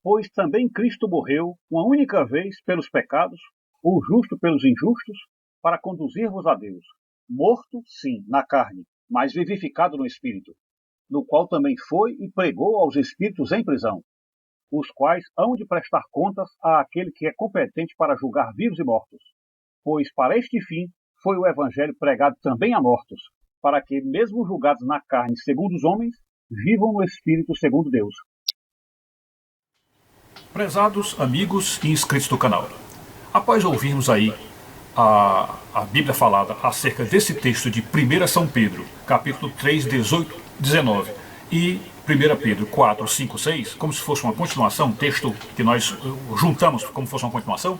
Pois também Cristo morreu uma única vez pelos pecados, o justo pelos injustos, para conduzir-vos a Deus. Morto, sim, na carne, mas vivificado no Espírito, no qual também foi e pregou aos espíritos em prisão, os quais hão de prestar contas àquele que é competente para julgar vivos e mortos. Pois para este fim foi o Evangelho pregado também a mortos, para que, mesmo julgados na carne segundo os homens, vivam no Espírito segundo Deus. Prezados amigos e inscritos do canal, após ouvirmos aí a Bíblia falada acerca desse texto de 1 São Pedro, capítulo 3, 18, 19 e 1 Pedro 4, 5, 6, como se fosse uma continuação, um texto que nós juntamos como se fosse uma continuação,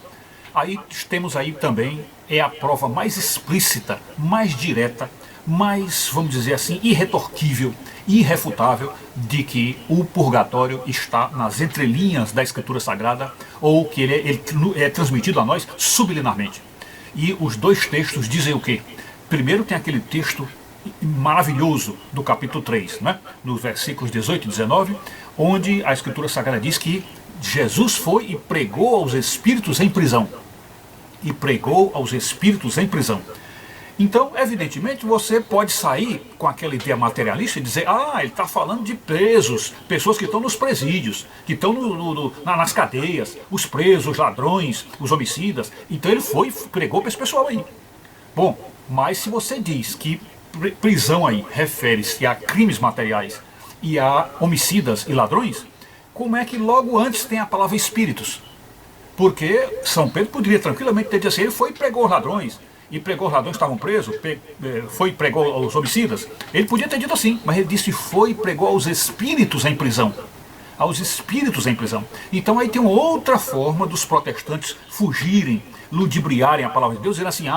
aí temos aí também a prova mais explícita, mais direta, mais, vamos dizer assim, irretorquível, irrefutável de que o purgatório está nas entrelinhas da Escritura Sagrada, ou que ele é transmitido a nós subliminarmente. E os dois textos dizem o quê? Primeiro tem aquele texto maravilhoso do capítulo 3, né? Nos versículos 18 e 19, onde a Escritura Sagrada diz que Jesus foi e pregou aos espíritos em prisão. E pregou aos espíritos em prisão. Então, evidentemente, você pode sair com aquela ideia materialista e dizer: ele está falando de presos, pessoas que estão nos presídios, que estão nas cadeias, os presos, os ladrões, os homicidas. Então ele foi e pregou para esse pessoal aí. Bom, mas se você diz que prisão aí refere-se a crimes materiais e a homicidas e ladrões, como é que logo antes tem a palavra espíritos? Porque São Pedro poderia tranquilamente ter dito assim: ele foi e pregou os ladrões, e pregou os ladrões que estavam presos, foi e pregou os homicidas. Ele podia ter dito assim, mas ele disse: foi e pregou aos espíritos em prisão. Aos espíritos em prisão. Então aí tem uma outra forma dos protestantes fugirem, ludibriarem a palavra de Deus, dizendo assim: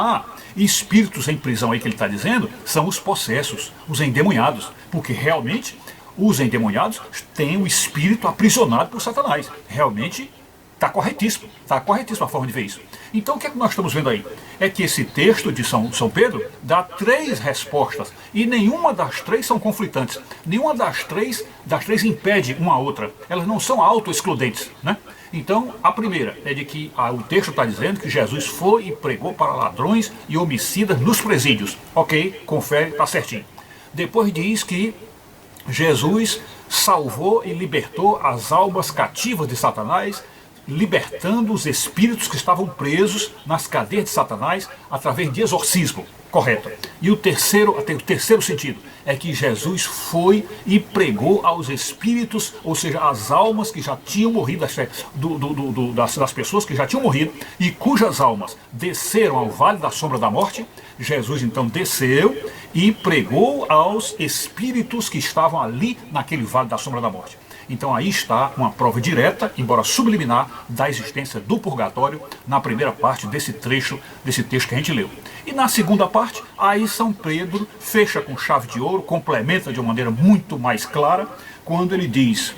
espíritos em prisão aí que ele está dizendo são os possessos, os endemoniados, porque realmente os endemoniados têm o espírito aprisionado por Satanás. Realmente está corretíssimo a forma de ver isso. Então o que é que nós estamos vendo aí? É que esse texto de São Pedro dá três respostas, e nenhuma das três são conflitantes. Nenhuma das três impede uma a outra. Elas não são auto-excludentes, né? Então, a primeira é de que o texto está dizendo que Jesus foi e pregou para ladrões e homicidas nos presídios. Ok, confere, está certinho. Depois diz que Jesus salvou e libertou as almas cativas de Satanás, libertando os espíritos que estavam presos nas cadeias de Satanás através de exorcismo. Correto. E o terceiro sentido é que Jesus foi e pregou aos espíritos, ou seja, às almas que já tinham morrido, das pessoas que já tinham morrido e cujas almas desceram ao vale da sombra da morte. Jesus então desceu e pregou aos espíritos que estavam ali naquele vale da sombra da morte. Então aí está uma prova direta, embora subliminar, da existência do purgatório na primeira parte desse texto que a gente leu. E na segunda parte, aí São Pedro fecha com chave de ouro, complementa de uma maneira muito mais clara, quando ele diz,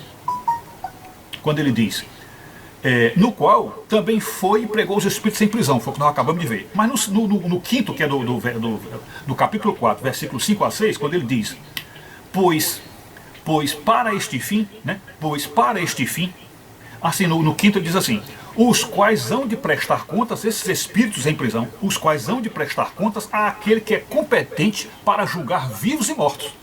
no qual também foi e pregou os espíritos em prisão, foi o que nós acabamos de ver. Mas no quinto, que é do capítulo 4, versículos 5 a 6, quando ele diz: Pois para este fim, assim no quinto ele diz assim: os quais hão de prestar contas, esses espíritos em prisão, os quais hão de prestar contas àquele que é competente para julgar vivos e mortos.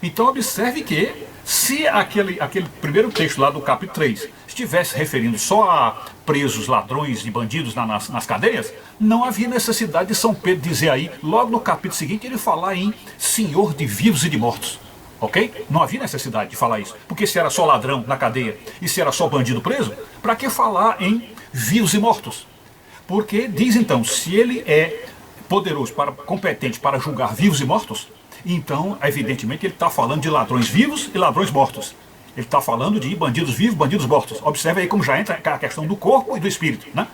Então observe que, se aquele primeiro texto lá do capítulo 3 estivesse referindo só a presos, ladrões e bandidos nas cadeias, não havia necessidade de São Pedro dizer aí, logo no capítulo seguinte, ele falar em Senhor de vivos e de mortos. Ok? Não havia necessidade de falar isso. Porque se era só ladrão na cadeia e se era só bandido preso, para que falar em vivos e mortos? Porque diz então, se ele é poderoso, competente para julgar vivos e mortos, então, evidentemente, ele está falando de ladrões vivos e ladrões mortos. Ele está falando de bandidos vivos, bandidos mortos. Observe aí como já entra a questão do corpo e do espírito, né?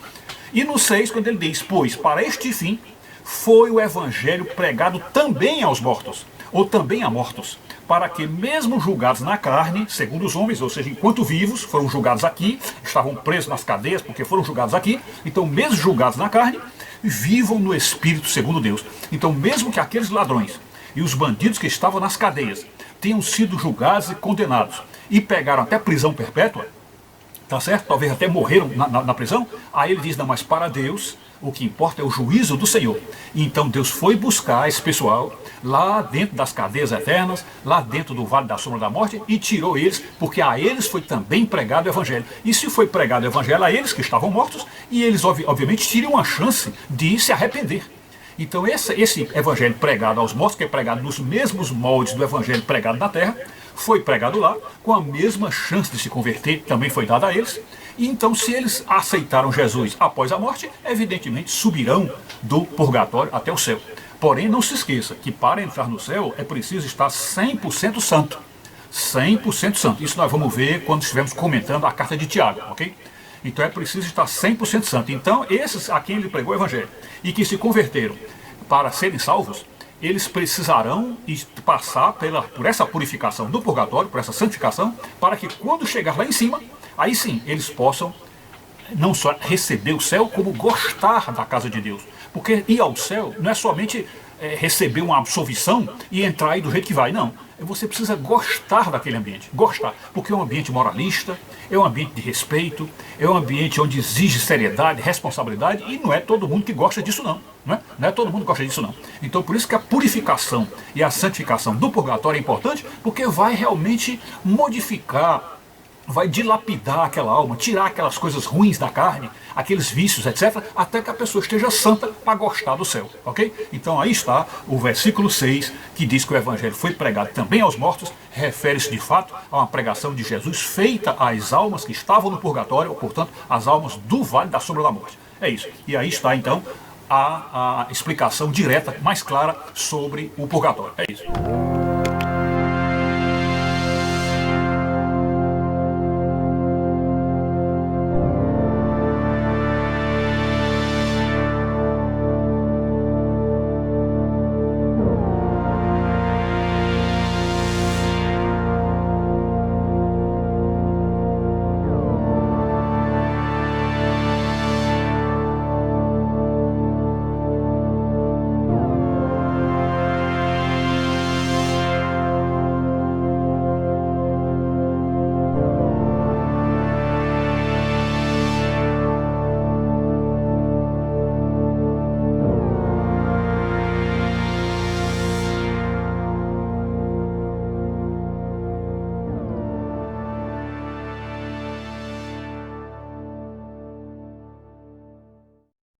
E no 6, quando ele diz: pois para este fim foi o evangelho pregado também aos mortos, ou também a mortos, para que, mesmo julgados na carne, segundo os homens, ou seja, enquanto vivos, foram julgados aqui, estavam presos nas cadeias porque foram julgados aqui, então, mesmo julgados na carne, vivam no Espírito segundo Deus. Então, mesmo que aqueles ladrões e os bandidos que estavam nas cadeias tenham sido julgados e condenados, e pegaram até prisão perpétua, tá certo? Talvez até morreram na prisão. Aí ele diz, não, mas para Deus o que importa é o juízo do Senhor. E então Deus foi buscar esse pessoal lá dentro das cadeias eternas, lá dentro do vale da sombra da morte, e tirou eles, porque a eles foi também pregado o evangelho. E se foi pregado o evangelho a eles que estavam mortos, e eles obviamente teriam uma chance de se arrepender. Então esse evangelho pregado aos mortos, que é pregado nos mesmos moldes do evangelho pregado na terra, foi pregado lá, com a mesma chance de se converter, também foi dada a eles. E então, se eles aceitaram Jesus após a morte, evidentemente subirão do purgatório até o céu. Porém, não se esqueça que para entrar no céu é preciso estar 100% santo. 100% santo. Isso nós vamos ver quando estivermos comentando a carta de Tiago, ok? Então é preciso estar 100% santo. Então, esses a quem ele pregou o evangelho e que se converteram para serem salvos, eles precisarão passar por essa purificação do purgatório, por essa santificação, para que quando chegar lá em cima, aí sim, eles possam não só receber o céu, como gostar da casa de Deus. Porque ir ao céu não é somente receber uma absolvição e entrar aí do jeito que vai, não. Você precisa gostar daquele ambiente, gostar, porque é um ambiente moralista, é um ambiente de respeito, é um ambiente onde exige seriedade, responsabilidade, e não é todo mundo que gosta disso não, não é todo mundo que gosta disso não. Então por isso que a purificação e a santificação do purgatório é importante, porque vai realmente modificar, vai dilapidar aquela alma, tirar aquelas coisas ruins da carne, aqueles vícios, etc., até que a pessoa esteja santa para gostar do céu, ok? Então aí está o versículo 6, que diz que o evangelho foi pregado também aos mortos, refere-se de fato a uma pregação de Jesus feita às almas que estavam no purgatório, ou, portanto, às almas do vale da sombra da morte. É isso. E aí está então a explicação direta, mais clara sobre o purgatório. É isso.